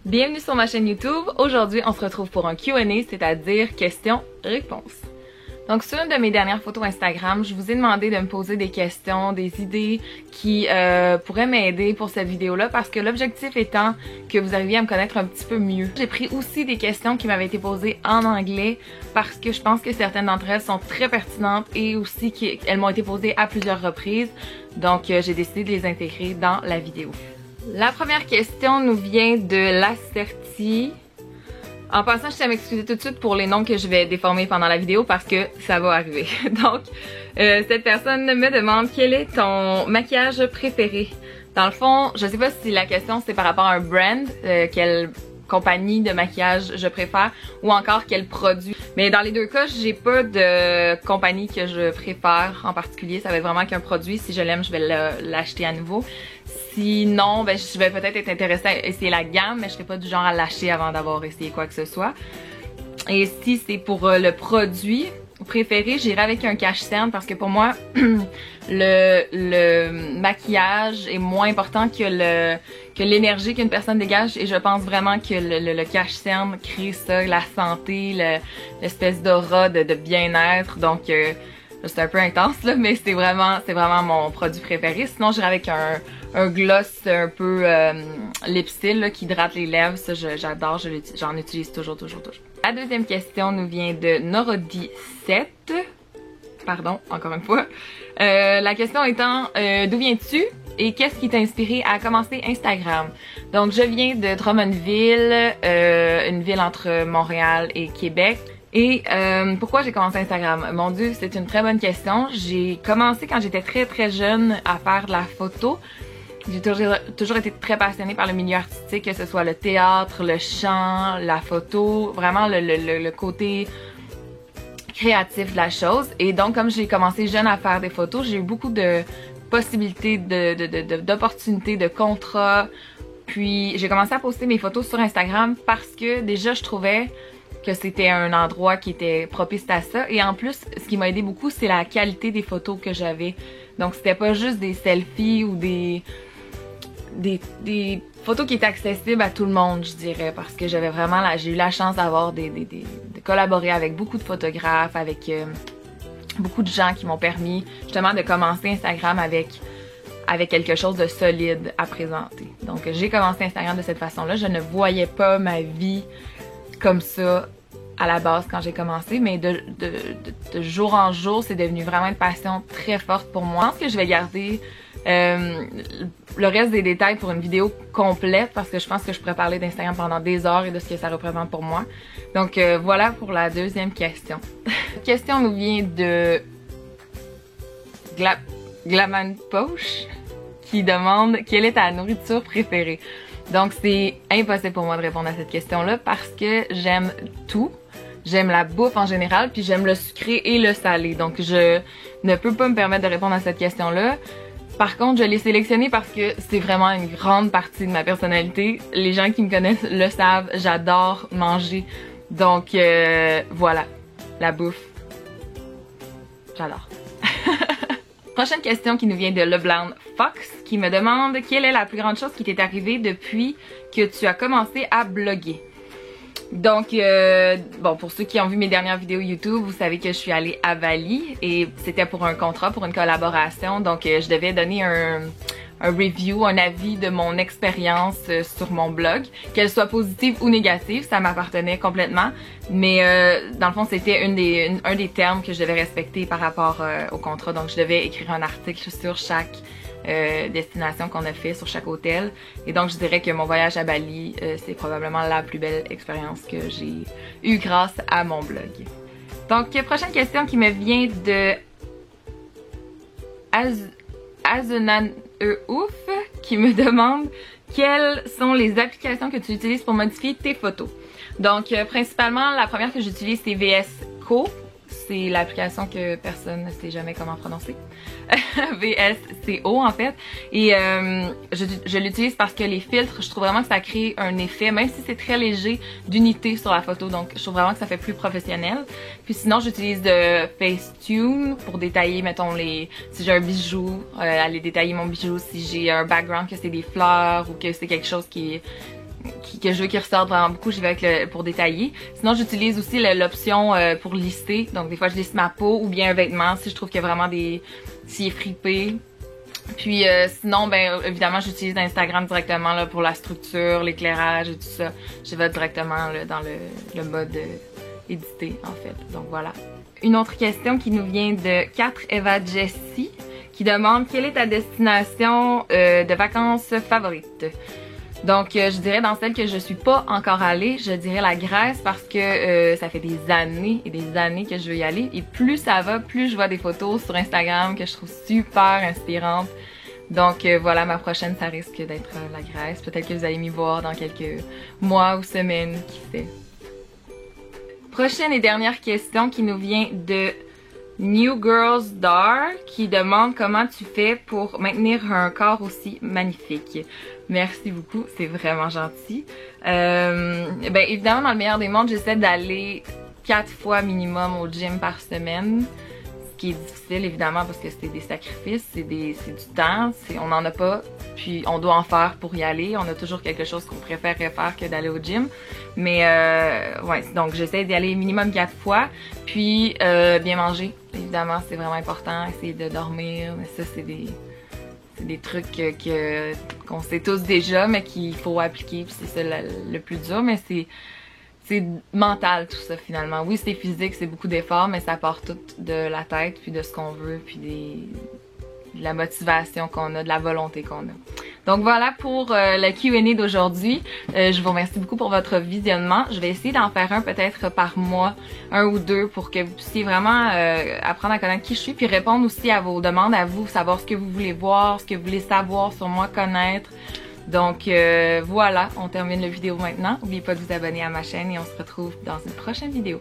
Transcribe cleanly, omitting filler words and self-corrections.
Bienvenue sur ma chaîne YouTube. Aujourd'hui, on se retrouve pour un Q&A, c'est-à-dire questions-réponses. Donc sur une de mes dernières photos Instagram, je vous ai demandé de me poser des questions, des idées qui pourraient m'aider pour cette vidéo-là parce que l'objectif étant que vous arriviez à me connaître un petit peu mieux. J'ai pris aussi des questions qui m'avaient été posées en anglais parce que je pense que certaines d'entre elles sont très pertinentes et aussi qu'elles m'ont été posées à plusieurs reprises. Donc j'ai décidé de les intégrer dans la vidéo. La première question nous vient de l'Acerti. En passant, je tiens à m'excuser tout de suite pour les noms que je vais déformer pendant la vidéo parce que ça va arriver. Donc, cette personne me demande quel est ton maquillage préféré. Dans le fond, je sais pas si la question c'est par rapport à un brand, quelle compagnie de maquillage je préfère ou encore quel produit. Mais dans les deux cas, j'ai pas de compagnie que je préfère en particulier. Ça va être vraiment qu'un produit. Si je l'aime, je vais l'acheter à nouveau. Sinon, ben, je vais peut-être être intéressée à essayer la gamme, mais je serai pas du genre à l'acheter avant d'avoir essayé quoi que ce soit. Et si c'est pour le produit préféré, j'irai avec un cache-cerne parce que pour moi, le maquillage est moins important que l'énergie qu'une personne dégage et je pense vraiment que le cache-cerne crée ça, la santé, l'espèce d'aura de bien-être. Donc c'est un peu intense là, mais c'est vraiment mon produit préféré. Sinon j'irai avec un gloss un peu lipsil là, qui hydrate les lèvres. Ça j'adore, j'en utilise toujours. La deuxième question nous vient de Norodi7. Pardon, encore une fois. La question étant d'où viens-tu et qu'est-ce qui t'a inspiré à commencer Instagram? Donc je viens de Drummondville, une ville entre Montréal et Québec. Et pourquoi j'ai commencé Instagram? Mon Dieu, c'est une très bonne question. J'ai commencé quand j'étais très jeune à faire de la photo. J'ai toujours été très passionnée par le milieu artistique, que ce soit le théâtre, le chant, la photo, vraiment le côté créatif de la chose. Et donc comme j'ai commencé jeune à faire des photos, j'ai eu beaucoup de possibilités, d'opportunités, de contrats. Puis j'ai commencé à poster mes photos sur Instagram parce que déjà je trouvais que c'était un endroit qui était propice à ça. Et en plus, ce qui m'a aidé beaucoup, c'est la qualité des photos que j'avais. Donc c'était pas juste des selfies ou des photos qui étaient accessibles à tout le monde, je dirais, parce que j'ai eu la chance d'avoir de collaborer avec beaucoup de photographes, avec beaucoup de gens qui m'ont permis justement de commencer Instagram avec quelque chose de solide à présenter. Donc j'ai commencé Instagram de cette façon-là. Je ne voyais pas ma vie comme ça à la base quand j'ai commencé, mais de jour en jour, c'est devenu vraiment une passion très forte pour moi. Je pense que je vais garder le reste des détails pour une vidéo complète parce que je pense que je pourrais parler d'Instagram pendant des heures et de ce que ça représente pour moi. Donc voilà pour la deuxième question. La question nous vient de Glaman Poche qui demande quelle est ta nourriture préférée. Donc c'est impossible pour moi de répondre à cette question-là parce que j'aime tout. J'aime la bouffe en général, puis j'aime le sucré et le salé. Donc je ne peux pas me permettre de répondre à cette question-là. Par contre, je l'ai sélectionné parce que c'est vraiment une grande partie de ma personnalité. Les gens qui me connaissent le savent, j'adore manger. Donc voilà, la bouffe, j'adore. Prochaine question qui nous vient de Leblanc Fox qui me demande quelle est la plus grande chose qui t'est arrivée depuis que tu as commencé à bloguer. Donc, bon, pour ceux qui ont vu mes dernières vidéos YouTube, vous savez que je suis allée à Bali et c'était pour un contrat, pour une collaboration. Donc, je devais donner un review, un avis de mon expérience sur mon blog. Qu'elle soit positive ou négative, ça m'appartenait complètement. Mais dans le fond, c'était un des termes que je devais respecter par rapport au contrat. Donc, je devais écrire un article sur chaque destination qu'on a fait, sur chaque hôtel. Et donc je dirais que mon voyage à Bali, c'est probablement la plus belle expérience que j'ai eue grâce à mon blog. Donc prochaine question qui me vient de Azunan Ouf qui me demande quelles sont les applications que tu utilises pour modifier tes photos. Donc principalement la première que j'utilise c'est VS Co. C'est l'application que personne ne sait jamais comment prononcer. VSCO en fait. Et je l'utilise parce que les filtres, je trouve vraiment que ça crée un effet, même si c'est très léger, d'unité sur la photo. Donc je trouve vraiment que ça fait plus professionnel. Puis sinon j'utilise Facetune pour détailler, mettons, si j'ai un bijou, aller détailler mon bijou. Si j'ai un background que c'est des fleurs ou que c'est quelque chose qui que je veux qu'il ressorte vraiment beaucoup, j'y vais avec pour détailler. Sinon, j'utilise aussi l'option pour lisser. Donc, des fois, je lisse ma peau ou bien un vêtement si je trouve qu'il y a vraiment s'il est fripé. Puis sinon, ben évidemment, j'utilise Instagram directement là, pour la structure, l'éclairage et tout ça. Je vais directement là, dans le mode édité, en fait. Donc voilà. Une autre question qui nous vient de 4 Eva Jessie qui demande quelle est ta destination de vacances favorite. Donc je dirais dans celle que je suis pas encore allée, je dirais la Grèce parce que ça fait des années et des années que je veux y aller et plus ça va, plus je vois des photos sur Instagram que je trouve super inspirantes. Donc voilà, ma prochaine ça risque d'être la Grèce. Peut-être que vous allez m'y voir dans quelques mois ou semaines, qui sait. Prochaine et dernière question qui nous vient de New Girls Dar qui demande comment tu fais pour maintenir un corps aussi magnifique. Merci beaucoup, c'est vraiment gentil. Ben évidemment, dans le meilleur des mondes, j'essaie d'aller 4 fois minimum au gym par semaine. Ce qui est difficile évidemment parce que c'est des sacrifices, c'est du temps, on n'en a pas, puis on doit en faire pour y aller. On a toujours quelque chose qu'on préférerait faire que d'aller au gym. Mais ouais, donc j'essaie d'y aller minimum 4 fois. Puis bien manger, évidemment, c'est vraiment important. Essayer de dormir, mais ça c'est des trucs qu'on sait tous déjà, mais qu'il faut appliquer, puis c'est ça le plus dur, mais c'est mental tout ça finalement. Oui, c'est physique, c'est beaucoup d'efforts, mais ça part tout de la tête, puis de ce qu'on veut, puis de la motivation qu'on a, de la volonté qu'on a. Donc voilà pour le Q&A d'aujourd'hui. Je vous remercie beaucoup pour votre visionnement. Je vais essayer d'en faire un peut-être par mois, 1 ou 2, pour que vous puissiez vraiment apprendre à connaître qui je suis, puis répondre aussi à vos demandes, à vous, savoir ce que vous voulez voir, ce que vous voulez savoir sur moi, connaître. Donc voilà, on termine la vidéo maintenant. N'oubliez pas de vous abonner à ma chaîne et on se retrouve dans une prochaine vidéo.